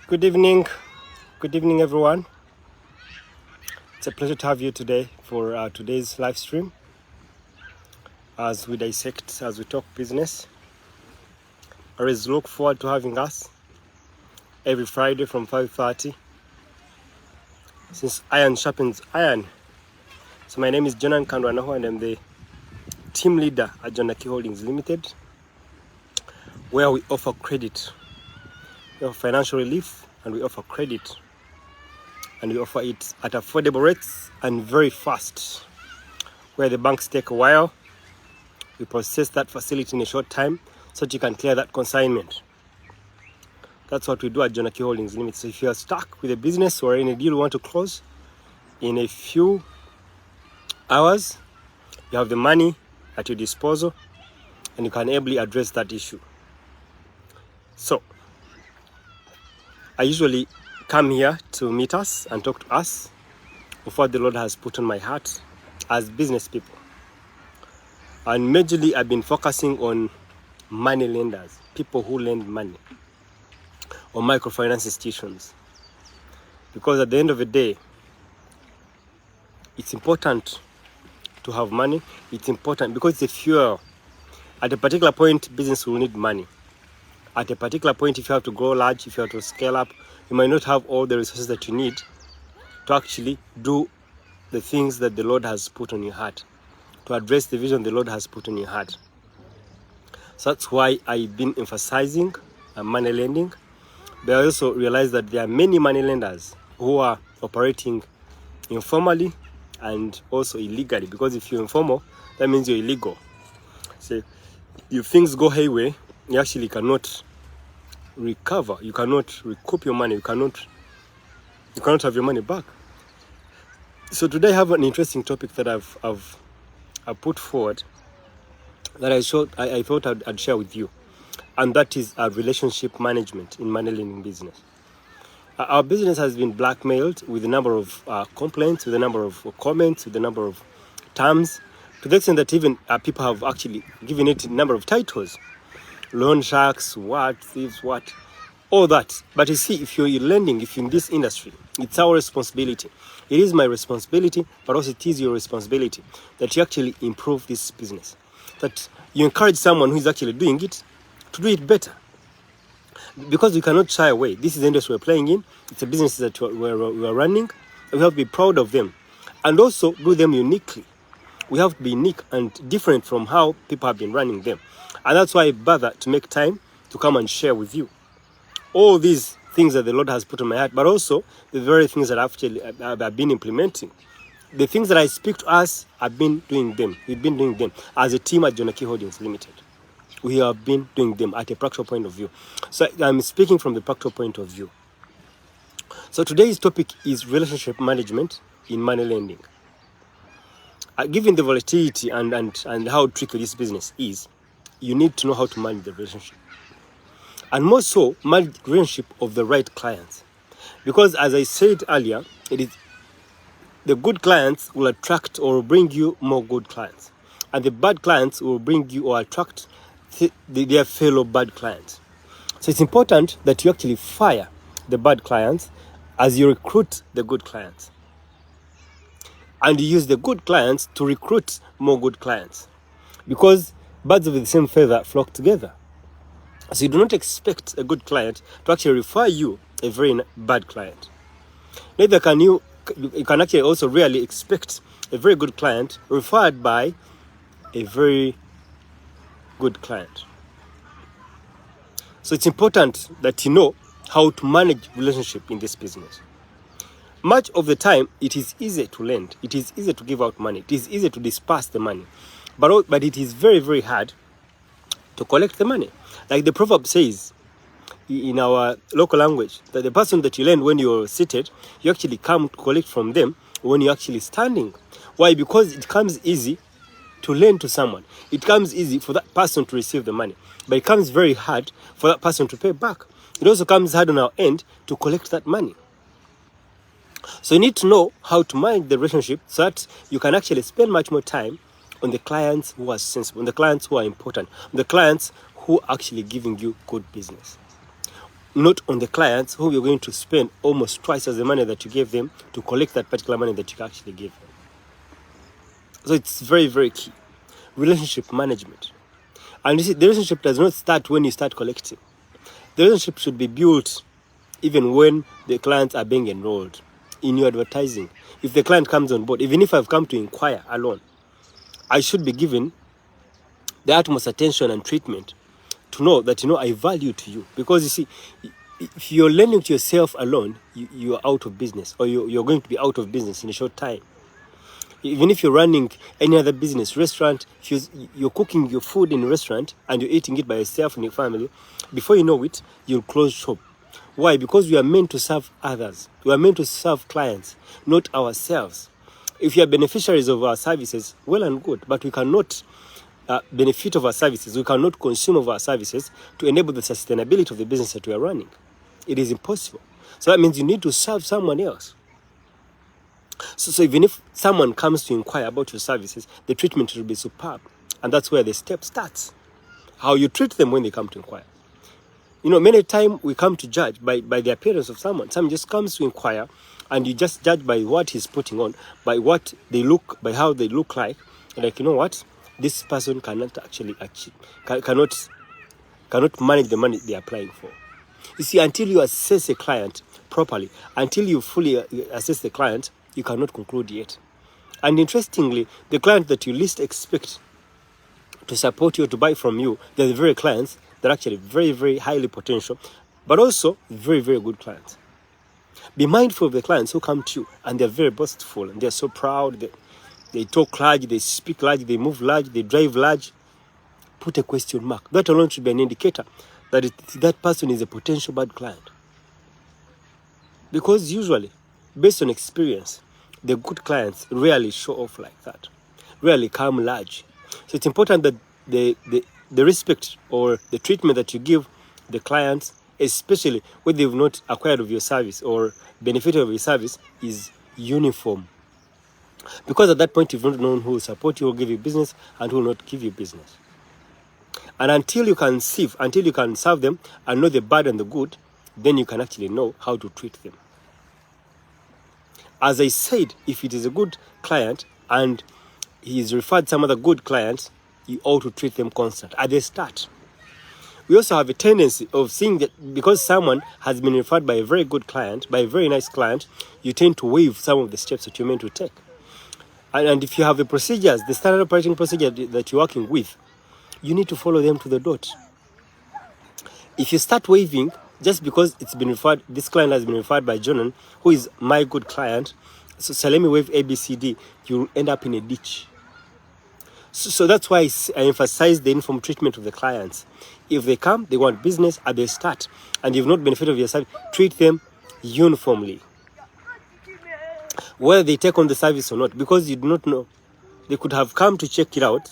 Good evening. Good evening, everyone. It's a pleasure to have you today for today's live stream as we dissect, as we talk business. I always look forward to having us every Friday from 5:30 since iron sharpens iron. So my name is Jonan Kandwanaho and I'm the team leader at Jonaki Holdings Limited, where we offer credit. We offer financial relief and we offer credit. And we offer it at affordable rates and very fast. Where the banks take a while, we process that facility in a short time so that you can clear that consignment. That's what we do at Jonaki Holdings Limited. So if you are stuck with a business or in a deal you want to close in a few hours, you have the money at your disposal and you can ably address that issue. So I usually come here to meet us and talk to us of what the Lord has put on my heart as business people. And majorly I've been focusing on money lenders, people who lend money, or microfinance institutions. Because at the end of the day, it's important to have money. It's important because it's a fuel. At a particular point, business will need money. At a particular point, if you have to grow large, if you have to scale up, you might not have all the resources that you need to actually do the things that the Lord has put on your heart, to address the vision the Lord has put on your heart. So that's why I've been emphasizing money lending. But I also realize that there are many money lenders who are operating informally and also illegally. Because if you're informal, that means you're illegal. So if things go hayway, you actually cannot recover. You cannot recoup your money. You cannot have your money back. So today I have an interesting topic that I've put forward that I thought I'd share with you, and that is relationship management in money lending business. Our business has been blackmailed with a number of complaints, with a number of comments, with a number of terms, to the extent that even people have actually given it a number of titles. Loan sharks, what, thieves, what, all that. But you see, if you're lending, if you're in this industry, it's our responsibility. It is my responsibility, but also it is your responsibility that you actually improve this business. That you encourage someone who is actually doing it to do it better. Because we cannot shy away. This is the industry we're playing in. It's a business that we're running. We have to be proud of them. And also do them uniquely. We have to be unique and different from how people have been running them. And that's why I bother to make time to come and share with you all these things that the Lord has put on my heart, but also the very things that I've been implementing. The things that I speak to us, I've been doing them. We've been doing them as a team at Jonaki Holdings Limited. We have been doing them at a practical point of view. So I'm speaking from the practical point of view. So today's topic is relationship management in money lending. Given the volatility and how tricky this business is, you need to know how to manage the relationship. And more so, manage the relationship of the right clients. Because as I said earlier, it is the good clients will attract or bring you more good clients. And the bad clients will bring you or attract their fellow bad clients. So it's important that you actually fire the bad clients as you recruit the good clients. And you use the good clients to recruit more good clients. Because birds of the same feather flock together. So you do not expect a good client to actually refer you a very bad client. Neither can you can actually also rarely expect a very good client referred by a very good client. So it's important that you know how to manage relationship in this business. Much of the time, it is easy to lend. It is easy to give out money. It is easy to disperse the money. But it is very, very hard to collect the money. Like the proverb says in our local language, that the person that you lend when you're seated, you actually come to collect from them when you're actually standing. Why? Because it comes easy to lend to someone. It comes easy for that person to receive the money. But it comes very hard for that person to pay back. It also comes hard on our end to collect that money. So you need to know how to manage the relationship so that you can actually spend much more time on the clients who are sensible, on the clients who are important, on the clients who are actually giving you good business. not on the clients who you're going to spend almost twice as the money that you gave them to collect that particular money that you actually gave them. So it's very, very key. Relationship management. And you see, the relationship does not start when you start collecting. The relationship should be built even when the clients are being enrolled in your advertising. If the client comes on board, even if I've come to inquire alone, I should be given the utmost attention and treatment to know that, I value to you. Because you see, if you're lending to yourself alone, you are out of business, or you're going to be out of business in a short time. Even if you're running any other business, restaurant, if you're cooking your food in a restaurant and you're eating it by yourself and your family, before you know it, you'll close shop. Why? Because we are meant to serve others. We are meant to serve clients, not ourselves. If you are beneficiaries of our services, well and good, but we cannot benefit of our services. We cannot consume of our services to enable the sustainability of the business that we are running. It is impossible. So that means you need to serve someone else. So even if someone comes to inquire about your services, the treatment will be superb. And that's where the step starts. How you treat them when they come to inquire. Many times we come to judge by the appearance of someone. Someone just comes to inquire, and you just judge by what he's putting on, by what they look, by how they look like. Like, what? This person cannot actually achieve, cannot manage the money they're applying for. You see, until you assess a client properly, until you fully assess the client, you cannot conclude yet. And interestingly, the client that you least expect to support you, to buy from you, they're the very clients that are actually very, very highly potential, but also very, very good clients. Be mindful of the clients who come to you and they're very boastful and they're so proud. They talk large, they speak large, they move large, they drive large. Put a question mark. That alone should be an indicator that that person is a potential bad client. Because usually, based on experience, the good clients rarely show off like that, rarely come large. So it's important that the respect or the treatment that you give the clients, especially when they've not acquired of your service or benefited of your service, is uniform. Because at that point, you've not known who will support you, who will give you business, and who will not give you business. And until you can serve them and know the bad and the good, then you can actually know how to treat them. As I said, if it is a good client and he's referred some other good clients, you ought to treat them constant at the start. We also have a tendency of seeing that because someone has been referred by a very good client, by a very nice client, you tend to waive some of the steps that you're meant to take. And if you have the procedures, the standard operating procedure that you're working with, you need to follow them to the dot. If you start waiving just because it's been referred, this client has been referred by Jonan, who is my good client, so let me waive ABCD, you'll end up in a ditch. So that's why I emphasize the uniform treatment of the clients. If they come, they want business at the start, and you've not benefited of your service, treat them uniformly. Whether they take on the service or not, because you do not know. They could have come to check it out,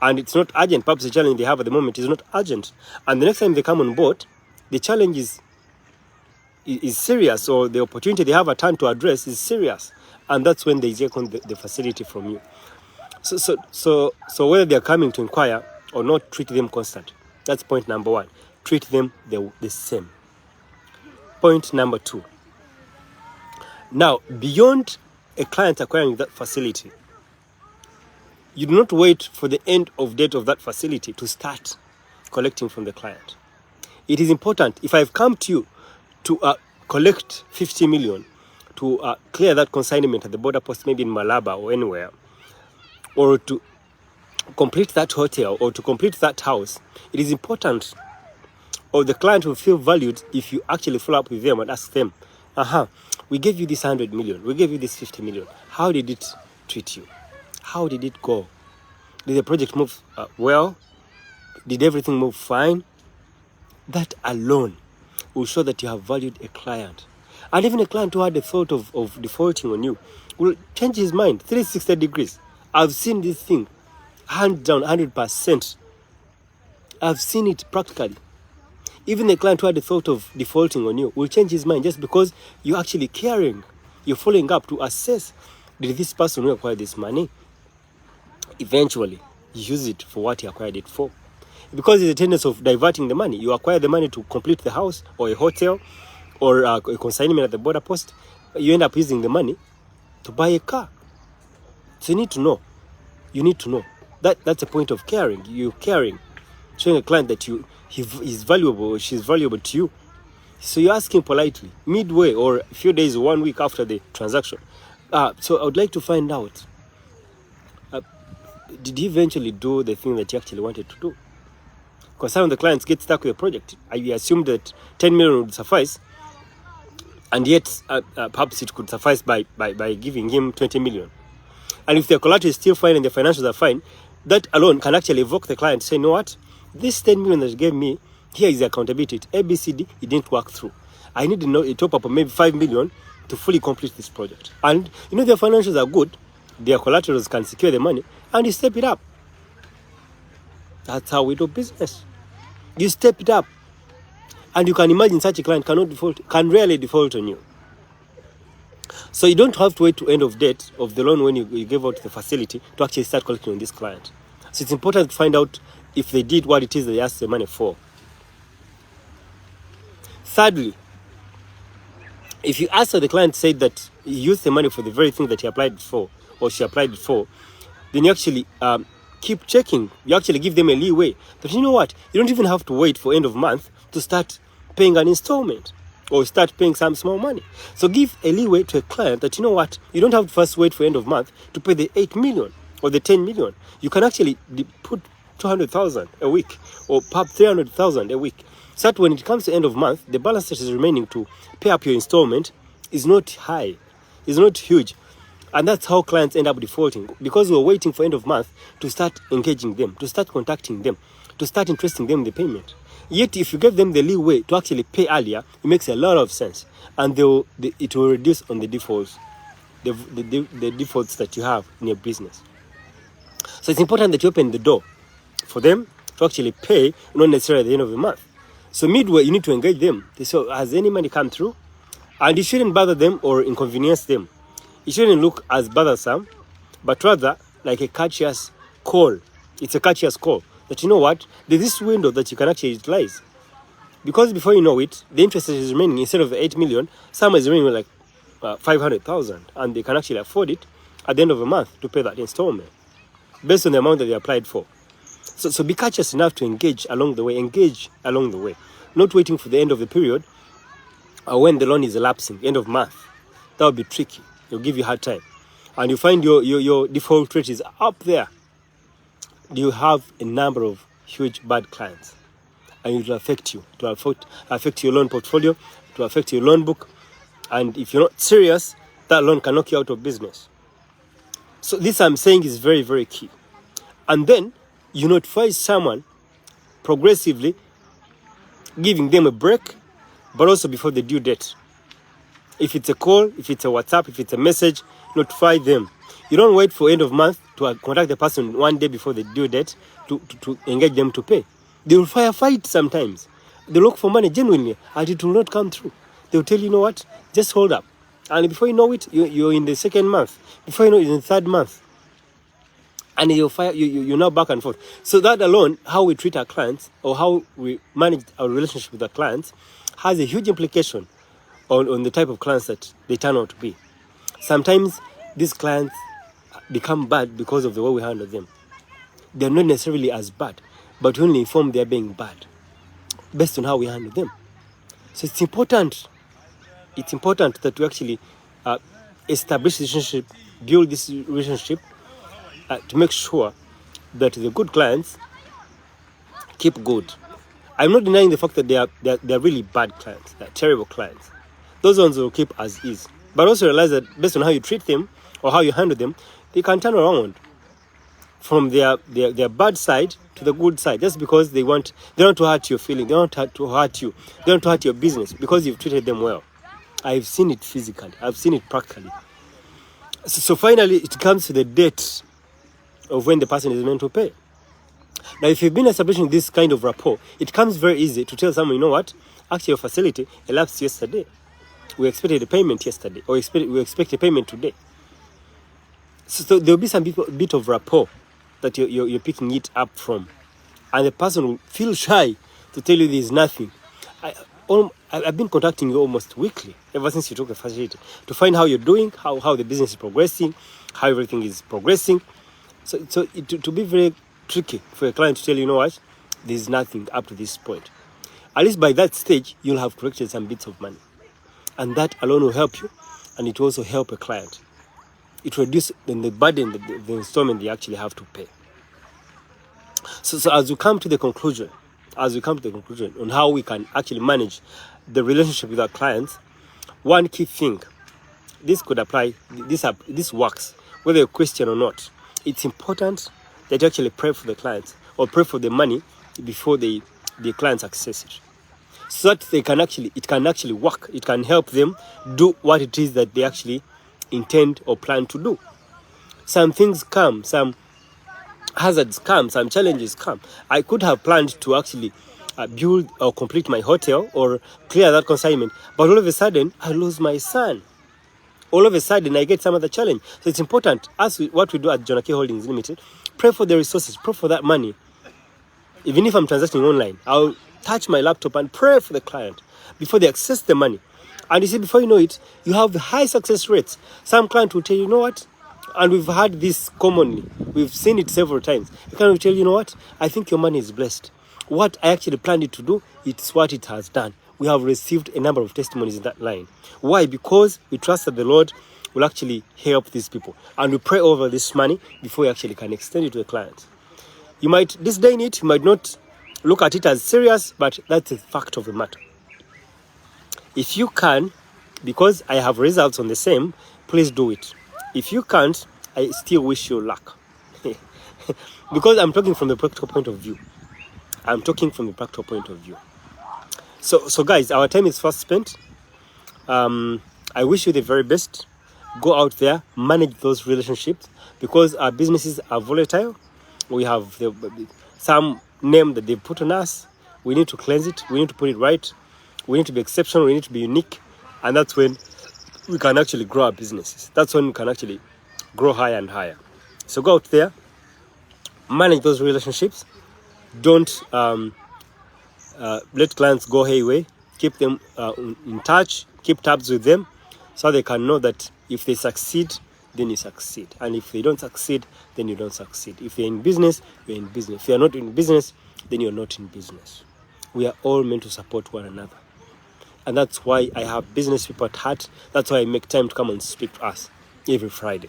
and it's not urgent. Perhaps the challenge they have at the moment is not urgent. And the next time they come on board, the challenge is serious, or the opportunity they have at hand to address is serious. And that's when they take on the facility from you. So whether they're coming to inquire or not, treat them constant. That's point number one. Treat them the same. Point number two. Now, beyond a client acquiring that facility, you do not wait for the end of date of that facility to start collecting from the client. It is important, if I've come to you to collect 50 million to clear that consignment at the border post, maybe in Malaba or anywhere, or to complete that hotel or to complete that house, it is important, or the client will feel valued if you actually follow up with them and ask them, we gave you this 100 million, we gave you this 50 million. How did it treat you? How did it go? Did the project move well? Did everything move fine? That alone will show that you have valued a client. And even a client who had the thought of defaulting on you will change his mind 360 degrees. I've seen this thing, hand down 100%. I've seen it practically. Even the client who had the thought of defaulting on you will change his mind just because you're actually caring. You're following up to assess, did this person who acquired this money eventually use it for what he acquired it for? because there's a tendency of diverting the money. You acquire the money to complete the house or a hotel or a consignment at the border post. You end up using the money to buy a car. So you need to know. You need to know. That's a point of caring. You're caring, showing a client that he's valuable or she's valuable to you. So you're asking politely, midway or a few days or 1 week after the transaction. So I would like to find out, did he eventually do the thing that he actually wanted to do? Because some of the clients get stuck with a project. I assumed that 10 million would suffice, and yet perhaps it could suffice by giving him 20 million. And if the collateral is still fine and the financials are fine, that alone can actually evoke the client to say, you know what, this 10 million that you gave me, here is the accountability. It's ABCD, it didn't work through. I need to know a top up of maybe 5 million to fully complete this project. And you know their financials are good, their collaterals can secure the money, and you step it up. That's how we do business. You step it up. And you can imagine such a client can rarely default on you. So you don't have to wait to end of date of the loan when you give out the facility to actually start collecting on this client. So it's important to find out if they did what it is they asked the money for. Thirdly, if you ask the client said that he used the money for the very thing that he applied for or she applied it for, then you actually keep checking. You actually give them a leeway. But you know what? You don't even have to wait for end of month to start paying an installment or start paying some small money. So give a leeway to a client that, you know what, you don't have to first wait for end of month to pay the 8 million or the 10 million. You can actually put 200,000 a week or perhaps 300,000 a week. So that when it comes to end of month, the balance that is remaining to pay up your installment is not high, is not huge. And that's how clients end up defaulting, because we're waiting for end of month to start engaging them, to start contacting them, to start interesting them in the payment. Yet if you give them the leeway to actually pay earlier, it makes a lot of sense. And it will reduce on the defaults, the defaults that you have in your business. So it's important that you open the door for them to actually pay, not necessarily at the end of the month. So midway, you need to engage them. So has any money come through? And you shouldn't bother them or inconvenience them. It shouldn't look as bothersome, but rather like a courteous call. It's a courteous call that, you know what, there's this window that you can actually utilize. Because before you know it, the interest is remaining, instead of 8 million, some is remaining like 500,000, and they can actually afford it at the end of the month to pay that installment based on the amount that they applied for. So be courteous enough to engage along the way, not waiting for the end of the period or when the loan is elapsing, end of month. That would be tricky. It'll give you a hard time. And you find your default rate is up there. You have a number of huge bad clients, and it will affect you. It will affect your loan portfolio, it will affect your loan book, and if you're not serious, that loan can knock you out of business. So this I'm saying is very, very key. And then you notify someone progressively, giving them a break, but also before the due date. If it's a call, if it's a WhatsApp, if it's a message, notify them. You don't wait for end of month to contact the person 1 day before the due date to engage them to pay. They will fight sometimes. They look for money genuinely and it will not come through. They will tell you know what, just hold up. And before you know it, you're in the second month. Before you know it, you're in the third month. And you're now back and forth. So that alone, how we treat our clients or how we manage our relationship with our clients has a huge implication on the type of clients that they turn out to be. Sometimes these clients become bad because of the way we handle them. They're not necessarily as bad, but we only inform they're being bad based on how we handle them. So it's important that we actually establish this relationship, build this relationship to make sure that the good clients keep good. I'm not denying the fact that they're really bad clients, they're terrible clients. Those ones will keep as is. But also realize that based on how you treat them or how you handle them, they can turn around from their bad side to the good side, just because they want to hurt your feeling, they want to hurt you, they want to hurt your business because you've treated them well. I've seen it physically, I've seen it practically. So finally, it comes to the date of when the person is meant to pay. Now, if you've been establishing this kind of rapport, it comes very easy to tell someone, you know what, actually your facility elapsed yesterday. We expected a payment yesterday, or we expect a payment today. So there'll be some bit of rapport that you're picking it up from. and the person will feel shy to tell you there's nothing. I've been contacting you almost weekly ever since you took a facility to find how you're doing, how the business is progressing, how everything is progressing. So to be very tricky for a client to tell you know what, there's nothing up to this point. At least by that stage, you'll have collected some bits of money. And that alone will help you, and it will also help a client. It reduces the burden, the installment they actually have to pay. So as we come to the conclusion on how we can actually manage the relationship with our clients, one key thing, this could apply, this works, whether you question or not. It's important that you actually pray for the clients or pray for the money before the clients access it, so that it can actually work. It can help them do what it is that they actually intend or plan to do. Some things come, some hazards come, some challenges come. I could have planned to actually build or complete my hotel or clear that consignment, but all of a sudden I lose my son. All of a sudden I get some other challenge. So it's important, what we do at Jonah K Holdings Limited, pray for the resources, pray for that money. Even if I'm transacting online, I'll touch my laptop and pray for the client before they access the money. And you see, before you know it, you have high success rates. Some client will tell you, you know what, and we've had this commonly, we've seen it several times. The client will tell you, you know what, I think your money is blessed. What I actually planned it to do, it's what it has done. We have received a number of testimonies in that line. Why? Because we trust that the Lord will actually help these people. And we pray over this money before we actually can extend it to the client. You might disdain it, you might not look at it as serious, but that's the fact of the matter. If you can, because I have results on the same, please do it. If you can't, I still wish you luck. Because I'm talking from the practical point of view. So guys, our time is fast spent. I wish you the very best. Go out there, manage those relationships, because our businesses are volatile. We have some name that they put on us. We need to cleanse it. We need to put it right. We need to be exceptional. We need to be unique. And that's when we can actually grow our businesses. That's when we can actually grow higher and higher. So go out there, manage those relationships. Don't let clients go hayway. Keep them in touch. Keep tabs with them so they can know that if they succeed, then you succeed. And if they don't succeed, then you don't succeed. If you're in business, you're in business. If you're not in business, then you're not in business. We are all meant to support one another. And that's why I have business people at heart. That's why I make time to come and speak to us every Friday.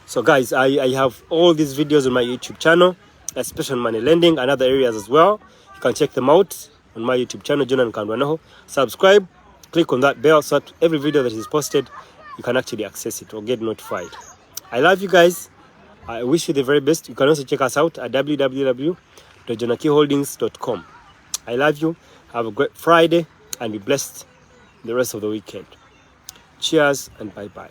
So guys, I have all these videos on my YouTube channel, especially on money lending and other areas as well. You can check them out on my YouTube channel, Jonah Nkandwanoho. Subscribe, click on that bell so that every video that is posted, you can actually access it or get notified. I love you guys. I wish you the very best. You can also check us out at www.jonahkholdings.com. I love you. Have a great Friday and be blessed the rest of the weekend. Cheers and bye-bye.